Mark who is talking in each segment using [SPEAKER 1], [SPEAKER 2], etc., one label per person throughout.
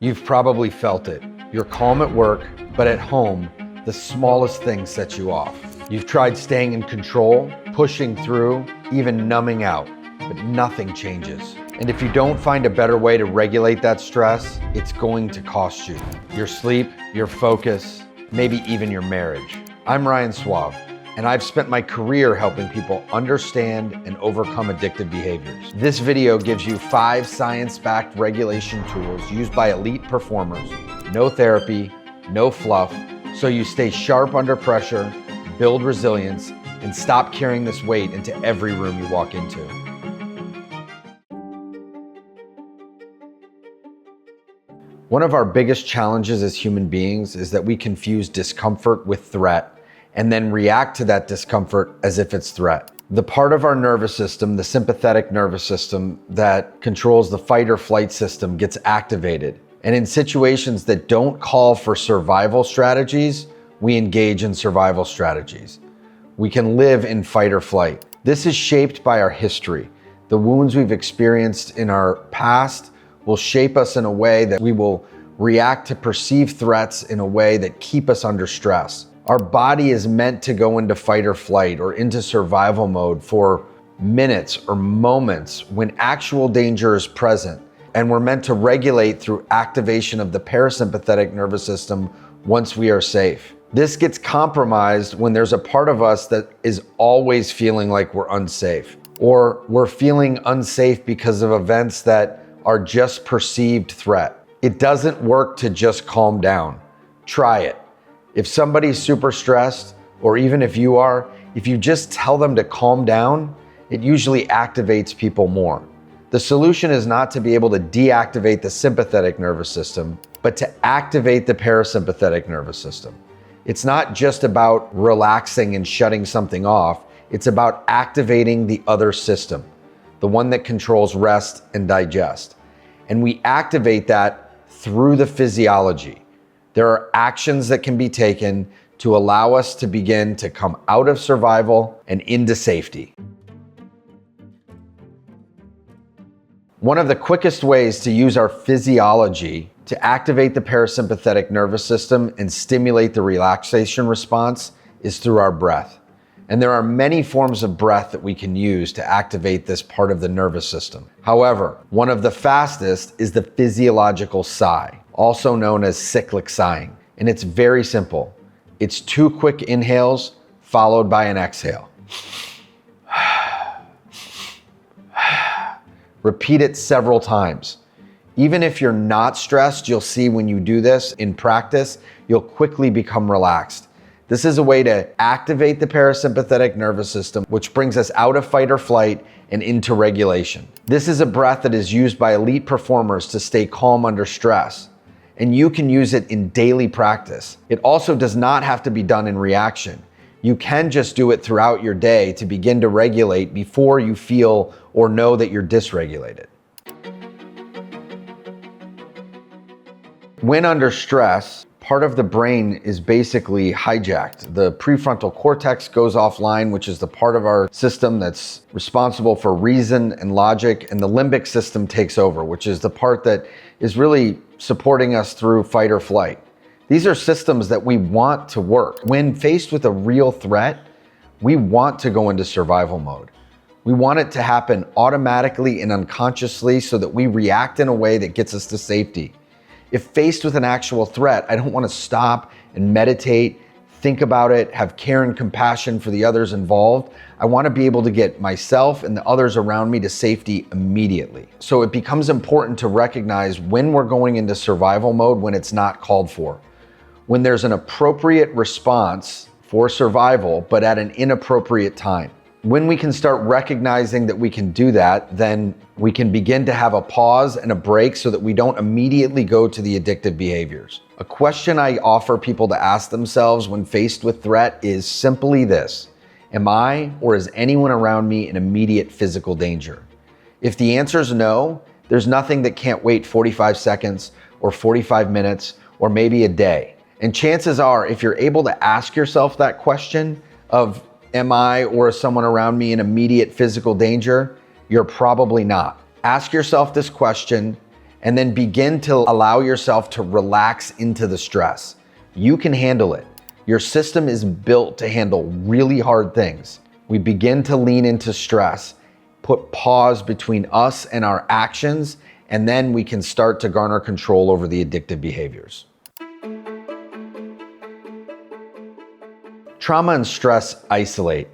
[SPEAKER 1] You've probably felt it. You're calm at work, but at home, the smallest thing sets you off. You've tried staying in control, pushing through, even numbing out, but nothing changes. And if you don't find a better way to regulate that stress, it's going to cost you your sleep, your focus, maybe even your marriage. I'm Soave, and I've spent my career helping people understand and overcome addictive behaviors. This video gives you 5 science-backed regulation tools used by elite performers. No therapy, no fluff, so you stay sharp under pressure, build resilience, and stop carrying this weight into every room you walk into. One of our biggest challenges as human beings is that we confuse discomfort with threat and then react to that discomfort as if it's threat. The part of our nervous system, the sympathetic nervous system that controls the fight or flight system, gets activated. And in situations that don't call for survival strategies, we engage in survival strategies. We can live in fight or flight. This is shaped by our history. The wounds we've experienced in our past will shape us in a way that we will react to perceived threats in a way that keep us under stress. Our body is meant to go into fight or flight or into survival mode for minutes or moments when actual danger is present. And we're meant to regulate through activation of the parasympathetic nervous system once we are safe. This gets compromised when there's a part of us that is always feeling like we're unsafe, or we're feeling unsafe because of events that are just perceived threat. It doesn't work to just calm down. Try it. If somebody's super stressed, or even if you are, if you just tell them to calm down, it usually activates people more. The solution is not to be able to deactivate the sympathetic nervous system, but to activate the parasympathetic nervous system. It's not just about relaxing and shutting something off, it's about activating the other system, the one that controls rest and digest. And we activate that through the physiology. There are actions that can be taken to allow us to begin to come out of survival and into safety. One of the quickest ways to use our physiology to activate the parasympathetic nervous system and stimulate the relaxation response is through our breath. And there are many forms of breath that we can use to activate this part of the nervous system. However, one of the fastest is the physiological sigh, also known as cyclic sighing. And it's very simple. It's 2 quick inhales followed by an exhale. Repeat it several times. Even if you're not stressed, you'll see when you do this in practice, you'll quickly become relaxed. This is a way to activate the parasympathetic nervous system, which brings us out of fight or flight and into regulation. This is a breath that is used by elite performers to stay calm under stress, and you can use it in daily practice. It also does not have to be done in reaction. You can just do it throughout your day to begin to regulate before you feel or know that you're dysregulated. When under stress, part of the brain is basically hijacked. The prefrontal cortex goes offline, which is the part of our system that's responsible for reason and logic, and the limbic system takes over, which is the part that is really supporting us through fight or flight. These are systems that we want to work. When faced with a real threat, we want to go into survival mode. We want it to happen automatically and unconsciously so that we react in a way that gets us to safety. If faced with an actual threat, I don't want to stop and meditate, think about it, have care and compassion for the others involved. I want to be able to get myself and the others around me to safety immediately. So it becomes important to recognize when we're going into survival mode when it's not called for. When there's an appropriate response for survival, but at an inappropriate time. When we can start recognizing that we can do that, then we can begin to have a pause and a break so that we don't immediately go to the addictive behaviors. A question I offer people to ask themselves when faced with threat is simply this: am I or is anyone around me in immediate physical danger? If the answer is no, there's nothing that can't wait 45 seconds or 45 minutes or maybe a day. And chances are, if you're able to ask yourself that question of, am I or is someone around me in immediate physical danger? You're probably not. Ask yourself this question and then begin to allow yourself to relax into the stress. You can handle it. Your system is built to handle really hard things. We begin to lean into stress, put pause between us and our actions, and then we can start to garner control over the addictive behaviors. Trauma and stress isolate.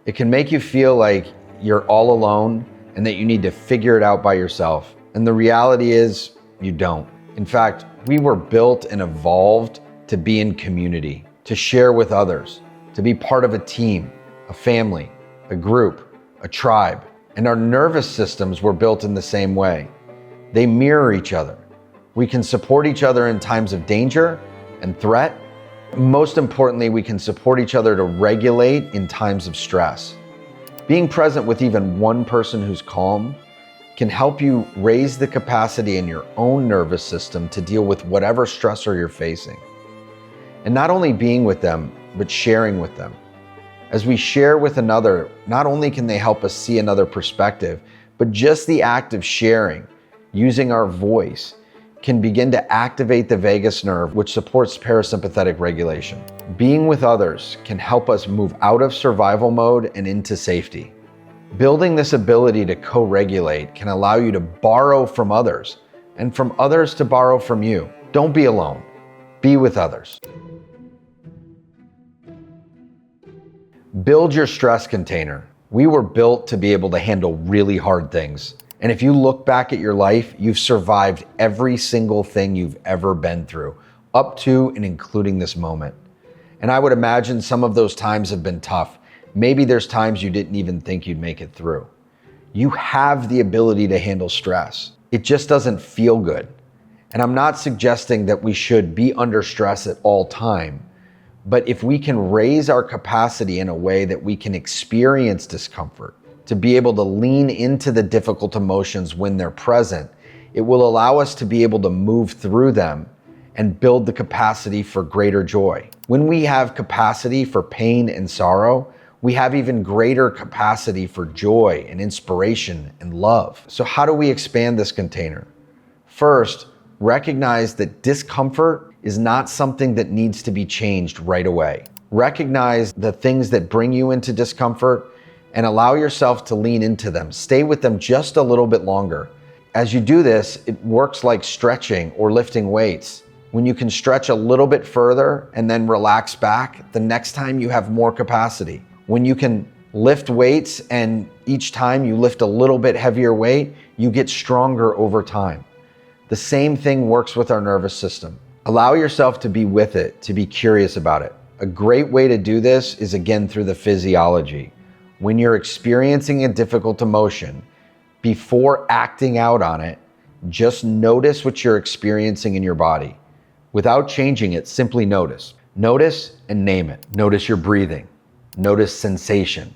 [SPEAKER 1] It can make you feel like you're all alone and that you need to figure it out by yourself. And the reality is, you don't. In fact, we were built and evolved to be in community, to share with others, to be part of a team, a family, a group, a tribe. And our nervous systems were built in the same way. They mirror each other. We can support each other in times of danger and threat. Most importantly, we can support each other to regulate in times of stress. Being present with even one person who's calm can help you raise the capacity in your own nervous system to deal with whatever stressor you're facing. And not only being with them, but sharing with them. As we share with another, not only can they help us see another perspective, but just the act of sharing, using our voice, can begin to activate the vagus nerve, which supports parasympathetic regulation. Being with others can help us move out of survival mode and into safety. Building this ability to co-regulate can allow you to borrow from others, and from others to borrow from you. Don't be alone. Be with others. Build your stress container. We were built to be able to handle really hard things. And if you look back at your life, you've survived every single thing you've ever been through, up to and including this moment. And I would imagine some of those times have been tough. Maybe there's times you didn't even think you'd make it through. You have the ability to handle stress. It just doesn't feel good. And I'm not suggesting that we should be under stress at all time. But if we can raise our capacity in a way that we can experience discomfort, to be able to lean into the difficult emotions when they're present, it will allow us to be able to move through them and build the capacity for greater joy. When we have capacity for pain and sorrow, we have even greater capacity for joy and inspiration and love. So how do we expand this container? First, recognize that discomfort is not something that needs to be changed right away. Recognize the things that bring you into discomfort and allow yourself to lean into them. Stay with them just a little bit longer. As you do this, it works like stretching or lifting weights. When you can stretch a little bit further and then relax back, the next time you have more capacity. When you can lift weights and each time you lift a little bit heavier weight, you get stronger over time. The same thing works with our nervous system. Allow yourself to be with it, to be curious about it. A great way to do this is again through the physiology. When you're experiencing a difficult emotion, before acting out on it, just notice what you're experiencing in your body. Without changing it, simply notice. Notice and name it. Notice your breathing. Notice sensation.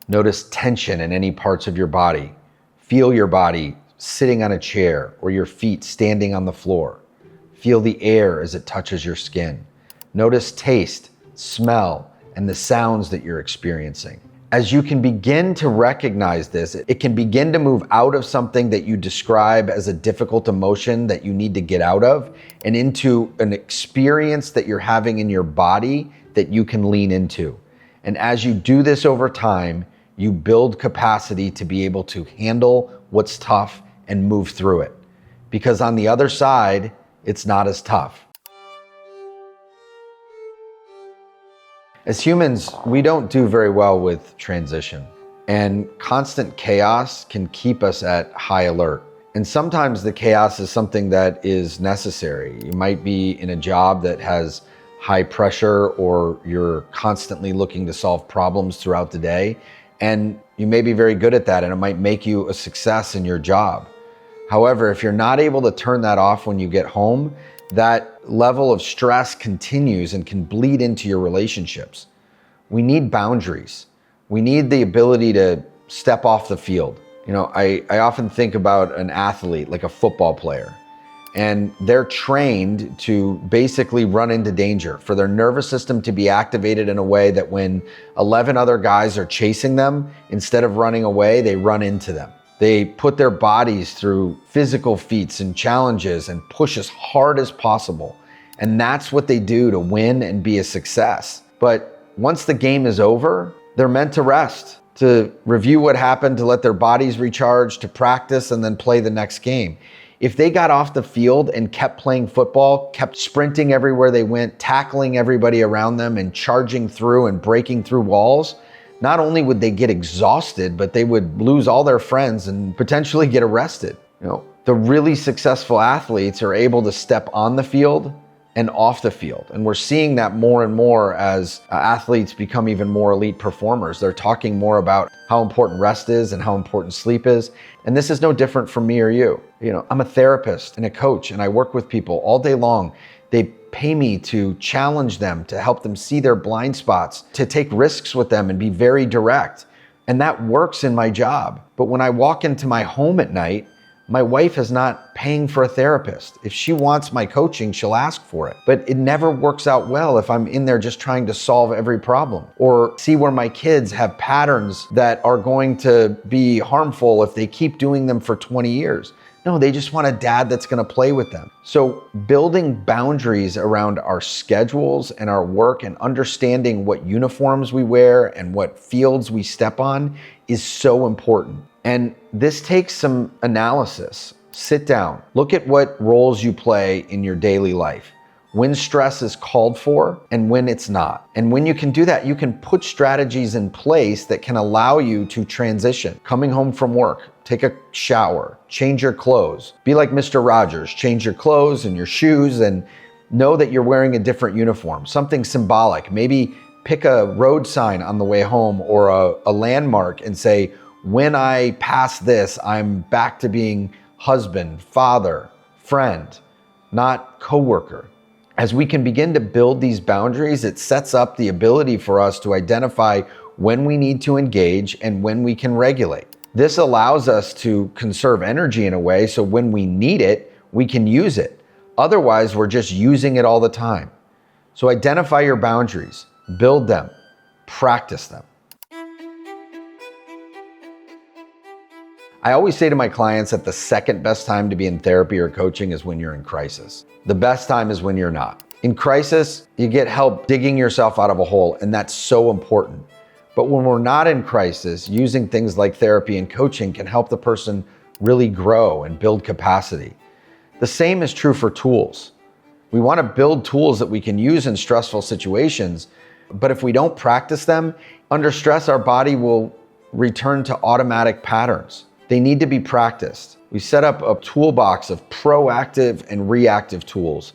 [SPEAKER 1] Notice tension in any parts of your body. Feel your body sitting on a chair or your feet standing on the floor. Feel the air as it touches your skin. Notice taste, smell, and the sounds that you're experiencing. As you can begin to recognize this, it can begin to move out of something that you describe as a difficult emotion that you need to get out of and into an experience that you're having in your body that you can lean into. And as you do this over time, you build capacity to be able to handle what's tough and move through it. Because on the other side, it's not as tough. As humans, we don't do very well with transition, and constant chaos can keep us at high alert. And sometimes the chaos is something that is necessary. You might be in a job that has high pressure, or you're constantly looking to solve problems throughout the day, and you may be very good at that, and it might make you a success in your job. However, if you're not able to turn that off when you get home, that level of stress continues and can bleed into your relationships. We need boundaries. We need the ability to step off the field. You know, I often think about an athlete, like a football player, and they're trained to basically run into danger, for their nervous system to be activated in a way that when 11 other guys are chasing them, instead of running away, they run into them. They put their bodies through physical feats and challenges and push as hard as possible. And that's what they do to win and be a success. But once the game is over, they're meant to rest, to review what happened, to let their bodies recharge, to practice, and then play the next game. If they got off the field and kept playing football, kept sprinting everywhere they went, tackling everybody around them and charging through and breaking through walls, not only would they get exhausted, but they would lose all their friends and potentially get arrested. The really successful athletes are able to step on the field and off the field. And we're seeing that more and more as athletes become even more elite performers. They're talking more about how important rest is and how important sleep is. And this is no different from me or you. I'm a therapist and a coach, and I work with people all day long. They pay me to challenge them, to help them see their blind spots, to take risks with them and be very direct. And that works in my job. But when I walk into my home at night, my wife is not paying for a therapist. If she wants my coaching, she'll ask for it. But it never works out well if I'm in there just trying to solve every problem or see where my kids have patterns that are going to be harmful if they keep doing them for 20 years. No, they just want a dad that's going to play with them. So building boundaries around our schedules and our work and understanding what uniforms we wear and what fields we step on is so important. And this takes some analysis. Sit down, look at what roles you play in your daily life, when stress is called for and when it's not. And when you can do that, you can put strategies in place that can allow you to transition. Coming home from work, take a shower, change your clothes, be like Mr. Rogers, change your clothes and your shoes and know that you're wearing a different uniform, something symbolic. Maybe pick a road sign on the way home or a landmark and say, when I pass this, I'm back to being husband, father, friend, not coworker. As we can begin to build these boundaries, it sets up the ability for us to identify when we need to engage and when we can regulate. This allows us to conserve energy in a way so when we need it, we can use it. Otherwise, we're just using it all the time. So identify your boundaries, build them, practice them. I always say to my clients that the second best time to be in therapy or coaching is when you're in crisis. The best time is when you're not. In crisis, you get help digging yourself out of a hole, and that's so important. But when we're not in crisis, using things like therapy and coaching can help the person really grow and build capacity. The same is true for tools. We want to build tools that we can use in stressful situations, but if we don't practice them, under stress, our body will return to automatic patterns. They need to be practiced. We set up a toolbox of proactive and reactive tools.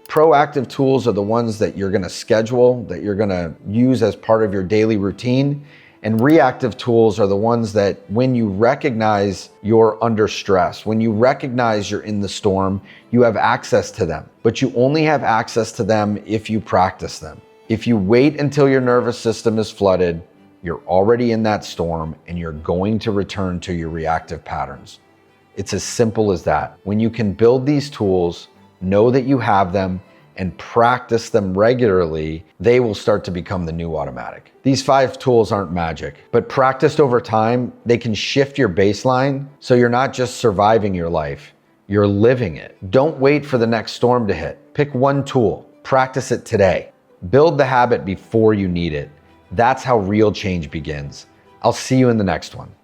[SPEAKER 1] Proactive tools are the ones that you're going to schedule, that you're going to use as part of your daily routine. And reactive tools are the ones that when you recognize you're under stress, when you recognize you're in the storm, you have access to them. But you only have access to them if you practice them. If you wait until your nervous system is flooded, you're already in that storm and you're going to return to your reactive patterns. It's as simple as that. When you can build these tools, know that you have them, and practice them regularly, they will start to become the new automatic. These 5 tools aren't magic, but practiced over time, they can shift your baseline so you're not just surviving your life, you're living it. Don't wait for the next storm to hit. Pick one tool, practice it today. Build the habit before you need it. That's how real change begins. I'll see you in the next one.